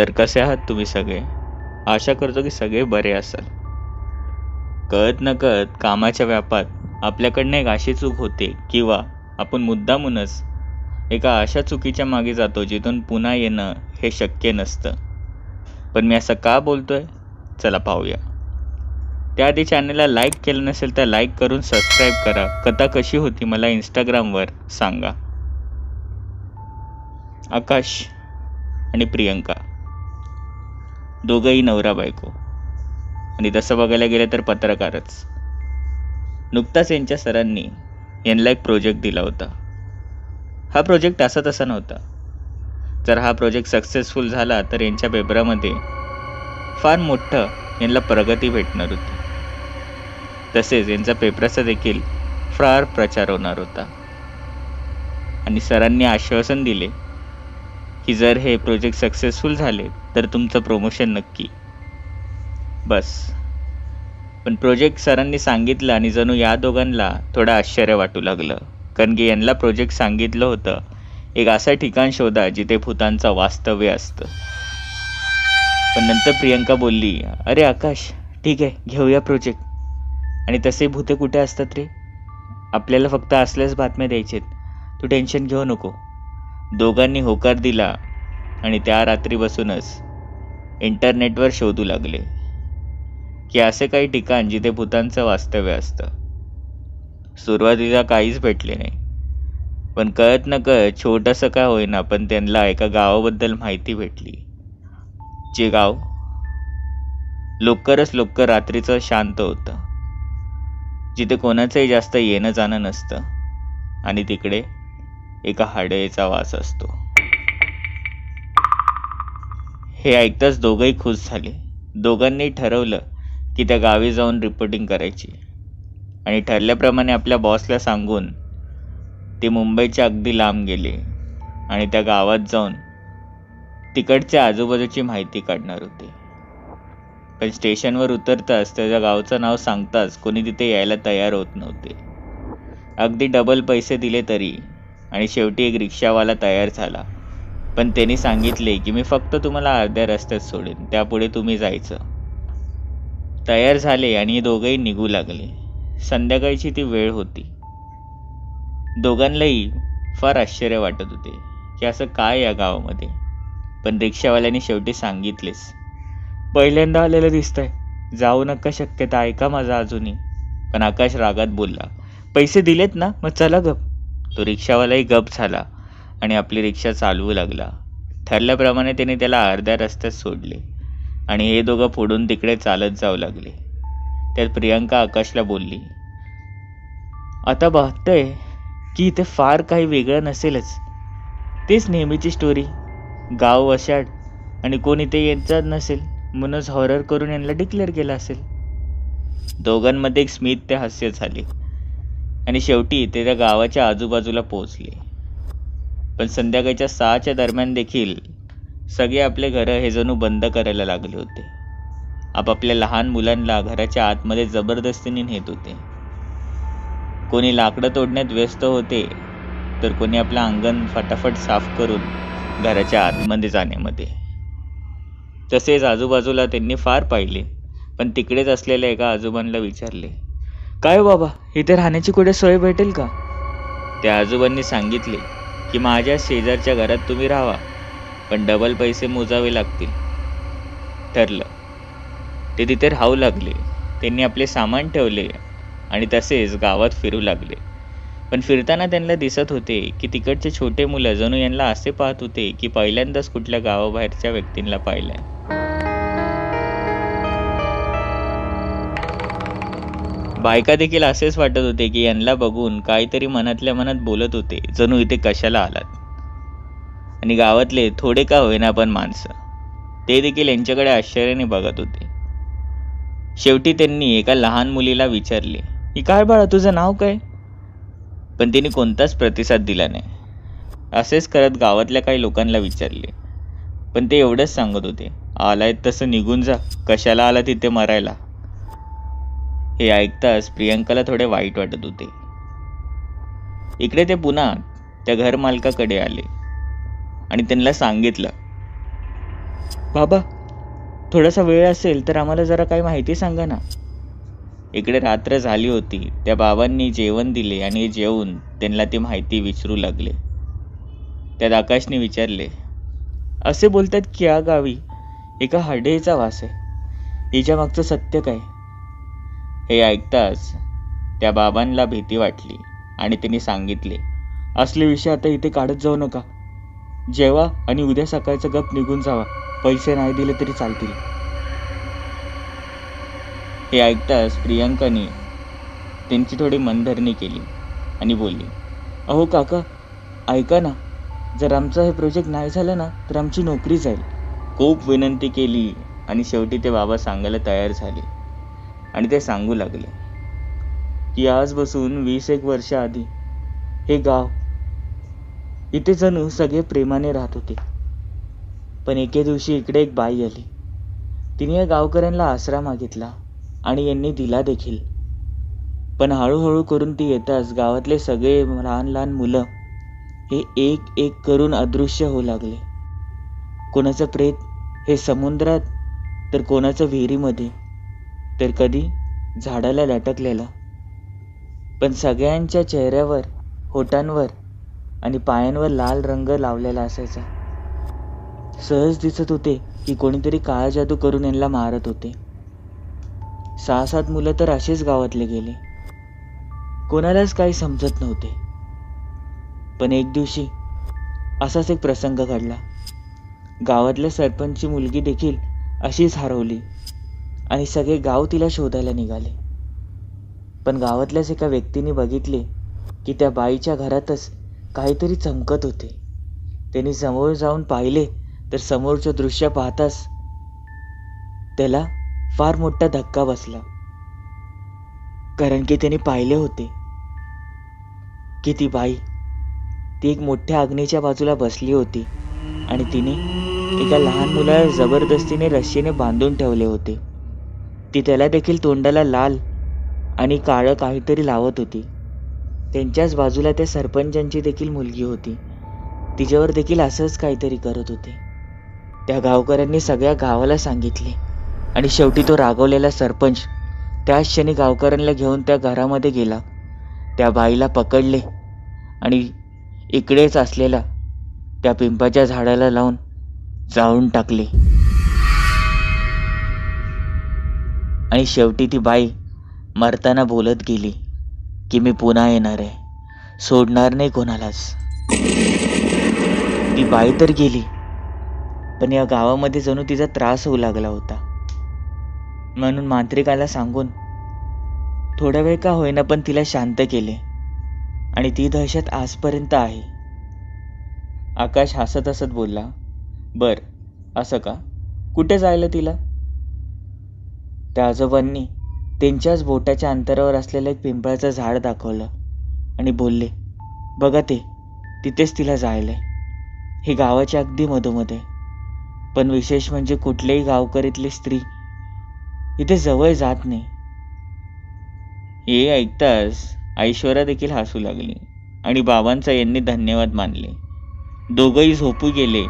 तर कसे आहात तुम्ही सगळे? आशा करतो की सगळे बरे असाल. कळत नकळत कामाच्या व्यापात आपल्याकडनं एक अशी चूक होते किंवा आपण मुद्दामूनच एका अशा चुकीच्या मागे जातो जिथून पुन्हा येणं हे शक्य नसतं. पण मी असं का बोलतोय? चला पाहूया. त्याआधी चॅनलला लाईक केलं नसेल तर लाईक करून सबस्क्राईब करा. कथा कशी होती मला इंस्टाग्रामवर सांगा. आकाश आणि प्रियंका दोघंही नवरा बायको आणि तसं बघायला गेलं तर पत्रकारच. नुकताच यांच्या सरांनी यांना एक प्रोजेक्ट दिला होता. हा प्रोजेक्ट असा तसा नव्हता. जर हा प्रोजेक्ट सक्सेसफुल झाला तर यांच्या पेपरामध्ये फार मोठं यांना प्रगती भेटणार होती. तसेच यांचा पेपराचा देखील फार प्रचार होणार होता. आणि सरांनी आश्वासन दिले की जर हे प्रोजेक्ट सक्सेसफुल झाले तर तुमचं प्रमोशन नक्की. बस. पण प्रोजेक्ट सरांनी सांगितलं आणि जणू या दोघांना थोडं आश्चर्य वाटू लागलं. कारण की यांना प्रोजेक्ट सांगितलं होतं एक असं ठिकाण शोधा जिथे भूतांचं वास्तव्य असतं. पण नंतर प्रियंका बोलली, अरे आकाश, ठीक आहे, घेऊया प्रोजेक्ट. आणि तसे भूते कुठे असतात रे? आपल्याला फक्त असल्याच बातम्या द्यायचेत, तू टेन्शन घेऊ नको. दोघांनी होकार दिला आणि त्या रात्रीपासूनच इंटरनेटवर शोधू लागले की असे काही ठिकाण जिथे भूतांचं वास्तव्य असतं. सुरुवातीला काहीच भेटले नाही. पण कळत न कळत छोटंसं का होईना पण त्यांना एका गावाबद्दल माहिती भेटली. जे गाव लवकर रात्रीचं शांत होतं, जिथे कोणाचंही जास्त येणं जाणं नसतं आणि तिकडे एका हाडळीचा वास असतो. हे ऐकताच दोघंही खुश झाले. दोघांनी ठरवलं की त्या गावी जाऊन रिपोर्टिंग करायची आणि ठरल्याप्रमाणे आपल्या बॉसला सांगून ते मुंबईच्या अगदी लांब गेले आणि त्या गावात जाऊन तिकडच्या आजूबाजूची माहिती काढणार होते. पण स्टेशनवर उतरताच त्याच्या गावचं नाव सांगताच कोणी तिथे यायला तयार होत नव्हते. अगदी डबल पैसे दिले तरी. आणि शेवटी एक रिक्षावाला तयार झाला. पण त्यांनी सांगितले की मी फक्त तुम्हाला अर्ध्या रस्त्यात सोडेन, त्यापुढे तुम्ही जायचं. तयार झाले आणि दोघंही निघू लागले. संध्याकाळची ती वेळ होती. दोघांनाही फार आश्चर्य वाटत होते की असं काय या गावामध्ये. पण रिक्षावाल्याने शेवटी सांगितलेच, पहिल्यांदा आलेलं दिसतंय, जाऊ नका, शक्यता ऐका माझा अजूनही. पण आकाश रागात बोलला, पैसे दिलेत ना, मग चला गप. तो रिक्षावालाही गप झाला आणि आपली रिक्षा चालवू लागला. ठरल्याप्रमाणे त्याने त्याला अर्ध्या रस्त्यात सोडले आणि हे दोघं पुढून तिकडे चालत जाऊ लागले. त्यात प्रियंका आकाशला बोलली, आता बघतोय की इथे फार काही वेगळं नसेलच. तेच नेहमीची स्टोरी, गाव वशाड आणि कोण इथे येतच नसेल म्हणूनच हॉरर करून यांना डिक्लेअर केलं असेल. दोघांमध्ये एक स्मित ते हास्य झाले आणि शेवटी ते त्या गावाच्या आजूबाजूला पोहोचले. पण संध्याकाळच्या 6च्या दरम्यान देखील सगळे आपले घरं हे जणू बंद करायला लागले होते. आपापल्या लहान मुलांना घराच्या आतमध्ये जबरदस्तीने नेत होते. कोणी लाकडं तोडण्यात व्यस्त होते तर कोणी आपलं अंगण फटाफट साफ करून घराच्या आतमध्ये जाण्यामध्ये. तसेच आजूबाजूला त्यांनी फार पाहिले. पण तिकडेच असलेल्या एका आजोबांना विचारले, काय बाबा, इथे राहण्याची कुठे सोय भेटेल का? त्या आजोबांनी सांगितले की माझ्या शेजारच्या घरात तुम्ही राहा, पण डबल पैसे मोजावे लागतील. ठरलं. ते तिथे राहू लागले. त्यांनी आपले सामान ठेवले आणि तसेच गावात फिरू लागले. पण फिरताना त्यांना दिसत होते की तिकडचे छोटे मुलं जणू यांना असे पाहत होते की पहिल्यांदाच कुठल्या गावाबाहेरच्या व्यक्तींना पाहिलंय. बायका देखील असेच वाटत होते की यांना बघून काहीतरी मनातल्या मनात बोलत होते, जणू इथे कशाला आलात. आणि गावातले थोडे का होईना पण माणसं ते देखील यांच्याकडे आश्चर्याने बघत होते. शेवटी त्यांनी एका लहान मुलीला विचारले, की काय बाळा, तुझं नाव काय? पण तिने कोणताच प्रतिसाद दिला नाही. असेच करत गावातल्या काही लोकांना विचारले, पण ते एवढंच सांगत होते, आलाय तसं निघून जा, कशाला आला तिथे मरायला. हे ऐकताच प्रियंकाला थोडे वाईट वाटत होते. इकडे ते पुन्हा त्या घर मालकाकडे आले आणि त्यांना सांगितलं बाबा, थोडासा वेळ असेल तर आम्हाला जरा काही माहिती सांगा ना. इकडे रात्र झाली होती. त्या बाबांनी जेवण दिले आणि जेवून त्यांना ती माहिती विचारू लागले. त्यात आकाशने विचारले, असे बोलतात की या गावी एका हड्डीचा वास आहे. हिच्या मागचं सत्य काय? हे ऐकताच त्या बाबांना भीती वाटली आणि त्यांनी सांगितले, असले विषय आता इथे काढत जाऊ नका. जेवा आणि उद्या सकाळचं गप निघून जावा. पैसे नाही दिले तरी चालतील. हे ऐकताच प्रियांकाने त्यांची थोडी मनधरणी केली आणि बोलली, अहो काका, ऐका ना, जर आमचं हे प्रोजेक्ट नाही झालं ना तर आमची नोकरी जाईल. खूप विनंती केली आणि शेवटी ते बाबा सांगायला तयार झाले. आणि ते सांगू लागले की आजपासून 20-1 वर्ष आधी हे गाव इथे जणू सगळे प्रेमाने राहत होते. पण एके दिवशी इकडे एक बाई आली. तिने या गावकऱ्यांना आसरा मागितला आणि यांनी दिला देखील. पण हळूहळू करून ती येताच गावातले सगळे लहान लहान मुलं हे एक एक करून अदृश्य होऊ लागले. कोणाचं प्रेत हे समुद्रात, तर कोणाचं विहिरीमध्ये, तर कधी झाडाला लटकलेलं. पण सगळ्यांच्या चेहऱ्यावर, होटांवर आणि पायांवर लाल रंग लावलेला असायचा. सहज दिसत होते की कोणीतरी काळा जादू करून यांना मारत होते. 6-7 मुलं तर असेच गावातले गेले. कोणालाच काही समजत नव्हते. पण एक दिवशी असाच एक प्रसंग घडला. गावातल्या सरपंचची मुलगी देखील अशीच हरवली आणि सगळे गाव तिला शोधायला निघाले. पण गावातल्याच एका व्यक्तीने बघितले की त्या बाईच्या घरातच काहीतरी चमकत होते. त्यांनी समोर जाऊन पाहिले तर समोरचं दृश्य पाहताच त्याला फार मोठा धक्का बसला. कारण की त्याने पाहिले होते की ती बाई ती एक मोठ्या अग्नीच्या बाजूला बसली होती आणि तिने एका लहान मुलाला जबरदस्तीने रस्सीने बांधून ठेवले होते. ती त्याला देखील तोंडाला लाल आणि काळं काहीतरी लावत होती. त्यांच्याच बाजूला त्या सरपंचांची देखील मुलगी होती. तिच्यावर देखील असंच काहीतरी करत होते. त्या गावकऱ्यांनी सगळ्या गावाला सांगितले आणि शेवटी तो रागवलेला सरपंच त्याच क्षणी गावकऱ्यांना घेऊन त्या घरामध्ये गेला. त्या बाईला पकडले आणि इकडेच असलेल्या त्या पिंपाच्या झाडाला लावून जाळून टाकले. आणि शेवटी ती बाई मरताना बोलत गेली की मी पुन्हा येणार आहे, सोडणार नाही कोणालाच. ती बाई तर गेली, पण या गावामध्ये जणू तिचा त्रास होऊ लागला होता. म्हणून मांत्रिकाला सांगून थोडा वेळ का होईना पण तिला शांत केले आणि ती दहशत आजपर्यंत आहे. आकाश हसत हसत बोलला, बर, असं का? कुठे जायला तिला? त्या आजोबांनी त्यांच्याच बोटाच्या अंतरावर असलेलं एक पिंपळाचं झाड दाखवलं आणि बोलले, बघा तिथेच तिला जायलंय. हे गावाच्या अगदी मधोमध. पण विशेष म्हणजे कुठल्याही गावकरीतली स्त्री इथे जवळ जात नाही. हे ऐकताच ऐश्वर्या देखील हसू लागली आणि बाबांचा यांनी धन्यवाद मानले. दोघंही झोपू गेले.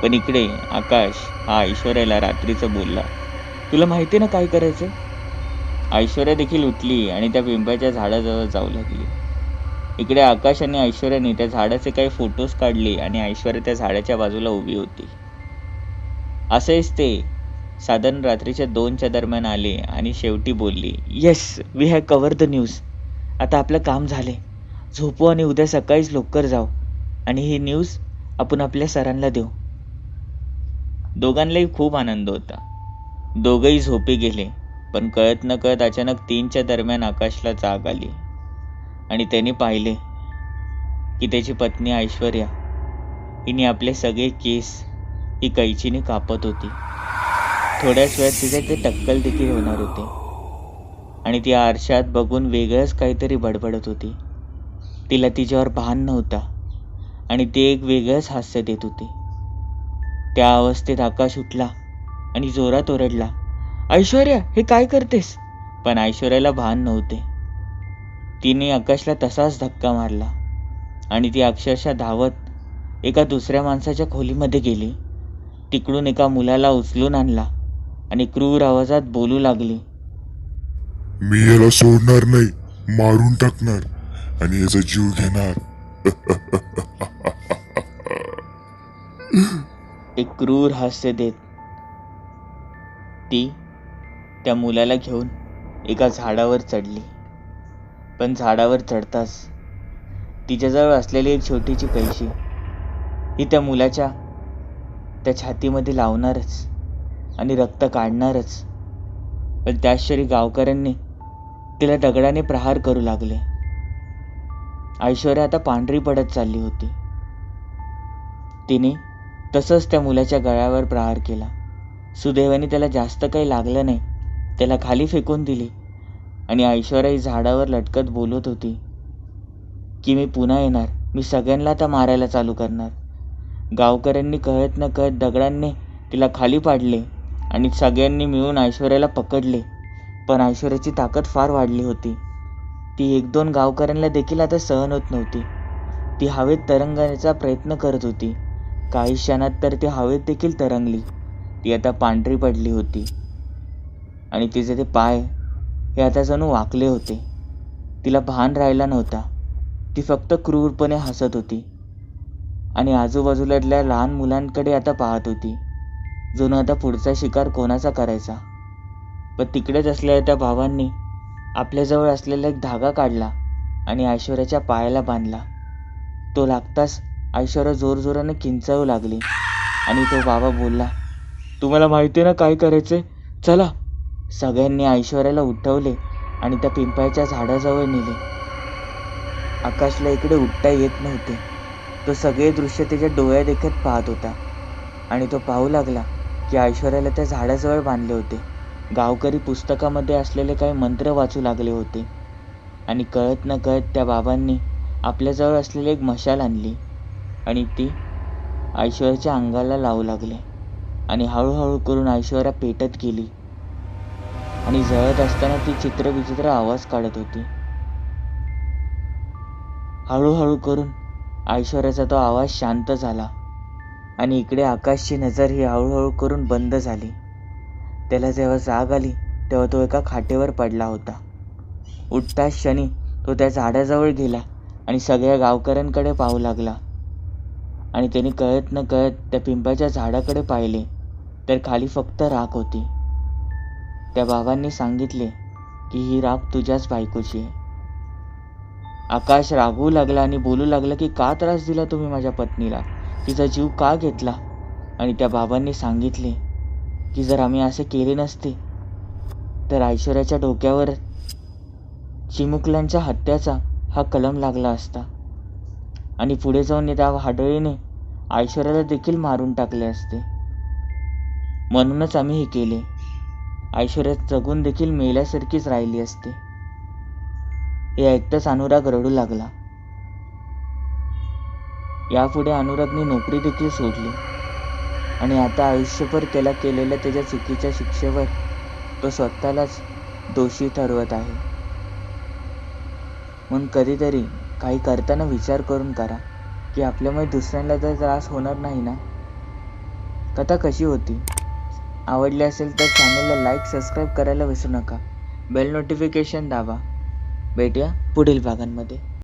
पण इकडे आकाश हा ऐश्वर्याला रात्रीचं बोलला, तुला माहिती ना काय करायचं? ऐश्वर्या देखील उठली आणि त्या पिंपळाच्या झाडाजवळ जाऊ लागली. इकडे आकाश आणि ऐश्वर्याने त्या झाडाचे काही फोटोज काढले आणि ऐश्वर्या त्या झाडाच्या बाजूला उभी होती. असेच ते साधारण रात्रीच्या 2च्या दरम्यान आले आणि शेवटी बोलली, yes, we have cover the news. आता आपलं काम झाले. झोपू आणि उद्या सकाळीच लवकर जाऊ आणि ही न्यूज आपण आपल्या सरांना देऊ. दोघांनाही खूप आनंद होता. दोघंही झोपी गेले. पण कळत न कळत अचानक 3च्या दरम्यान आकाशला जाग आली आणि त्याने पाहिले की त्याची पत्नी ऐश्वर्या हिने आपले सगळे केस ही कैचीने कापत होती. थोड्याच वेळात तिचे ते टक्कल देखील होणार होते आणि ती आरशात बघून वेगळंच काहीतरी बडबडत होती. तिला तिच्यावर भान नव्हता आणि ती एक वेगळंच हास्य देत होती. त्या अवस्थेत आकाश उठला आणि जोरात ओरडला, ऐश्वर्या, हे काय करतेस? पण ऐश्वर्याला भान नव्हते. तिने आकाशला तसाच धक्का मारला आणि ती अक्षरशः धावत एका दुसऱ्या माणसाच्या खोलीमध्ये गेली तिकडून एका मुलाला उचलून आणला आणि क्रूर आवाजात बोलू लागली. मी याला सोडणार नाही, मारून टाकणार आणि याचा जीव घेणार. एक क्रूर हास्य देत ती त्या मुलाला घेऊन एका झाडावर चढली. पण झाडावर चढताच तिच्याजवळ असलेली एक छोटीशी कळशी ही त्या मुलाच्या त्या छातीमध्ये लावणारच आणि रक्त काढणारच. पण त्याच क्षणी गावकऱ्यांनी तिला दगडाने प्रहार करू लागले. ऐश्वर्या आता पांढरी पडत चालली होती. तिने तसंच त्या मुलाच्या गळ्यावर प्रहार केला. सुदैवाने त्याला जास्त काही लागलं नाही. त्याला खाली फेकून दिली आणि ऐश्वर्या ही झाडावर लटकत बोलत होती की मी पुन्हा येणार, मी सगळ्यांना आता मारायला चालू करणार. गावकऱ्यांनी कळत न कळत दगडांनी तिला खाली पाडले आणि सगळ्यांनी मिळून ऐश्वर्याला पकडले. पण ऐश्वर्याची ताकद फार वाढली होती. ती 1-2 गावकऱ्यांना देखील आता सहन होत नव्हती. ती हवेत तरंगण्याचा प्रयत्न करत होती. काही क्षणात तर ती हवेत देखील तरंगली. ती आता पांढरी पडली होती आणि तिचे ते पाय हे आता जणू वाकले होते. तिला भान राहिला नव्हता. ती फक्त क्रूरपणे हसत होती आणि आजूबाजूला लहान मुलांकडे आता पाहत होती, जणू आता पुढचा शिकार कोणाचा करायचा. पण तिकडेच असलेल्या त्या भावांनी आपल्याजवळ असलेला एक धागा काढला आणि ऐश्वर्याच्या पायाला बांधला. तो लागताच ऐश्वर्या जोरजोराने किंचाळू लागली आणि तो बाबा बोलला, तुम्हाला माहिती ना काय करायचंय, चला. सगळ्यांनी ऐश्वर्याला उठवले आणि त्या पिंपळाच्या झाडाजवळ नेले. आकाशला इकडे उठता येत नव्हते. तो सगळे दृश्य त्याच्या डोळ्या देखत पाहत होता आणि तो पाहू लागला की ऐश्वर्याला त्या झाडाजवळ बांधले होते. गावकरी पुस्तकामध्ये असलेले काही मंत्र वाचू लागले होते आणि कळत न कळत त्या बाबांनी आपल्याजवळ असलेली एक मशाल आणली आणि ती ऐश्वर्याच्या अंगाला लावू लागले आणि हळूहळू करून ऐश्वर्या पेटत गेली आणि जळत असताना ती चित्रविचित्र आवाज काढत होती. हळूहळू करून ऐश्वर्याचा तो आवाज शांत झाला आणि इकडे आकाशची नजर ही हळूहळू करून बंद झाली. त्याला जेव्हा जाग आली तेव्हा तो एका खाटेवर पडला होता. उठताच क्षणी तो त्या झाडाजवळ गेला आणि सगळ्या गावकऱ्यांकडे पाहू लागला आणि त्याने कळत न कळत त्या पिंपळाच्या झाडाकडे पाहिले तर खाली फक्त राख होती. त्या बाबांनी सांगितले की ही राख तुझ्याच बायकोची आहे. आकाश रागवू लागला आणि बोलू लागला की का त्रास दिला तुम्ही माझ्या पत्नीला, तिचा जीव का घेतला. आणि त्या बाबांनी सांगितले की जर आम्ही असे केले नसते तर ऐश्वर्याच्या डोक्यावर चिमुकल्यांच्या हत्याचा हा कलम लागला असता आणि पुढे जाऊन त्या हाडळीने ऐश्वर्याला देखील मारून टाकले असते. म्हणूनच आम्ही हे केले. ऐश्वर्या जगून देखील मेल्यासारखीच राहिली असते. हे ऐकताच अनुराग रडू लागला. यापुढे अनुरागने नोकरी देखील सोडली आणि आता आयुष्यभर त्याला केलेल्या त्याच्या चुकीच्या शिक्षेवर तो स्वतःलाच दोषी ठरवत आहे. म्हणून कधीतरी काही करताना विचार करून करा की आपल्यामुळे दुसऱ्यांना तर त्रास होणार नाही ना. कथा कशी होती? आवडली असेल तर चॅनलला लाईक, सबस्क्राईब करायला विसरू नका. बेल नोटिफिकेशन दाबा. भेटूया पुढील भागांमध्ये.